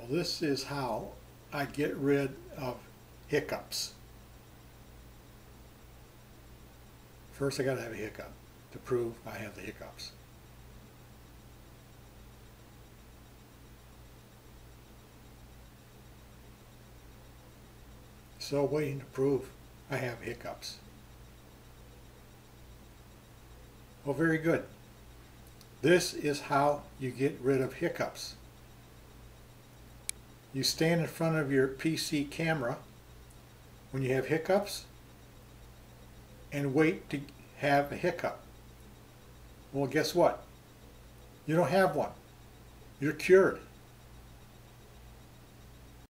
Well, this is how I get rid of hiccups. First, I got to have a hiccup to prove I have the hiccups. So waiting to prove I have hiccups. Well, very good. This is how you get rid of hiccups. You stand in front of your PC camera when you have hiccups and wait to have a hiccup. Well, guess what? You don't have one. You're cured.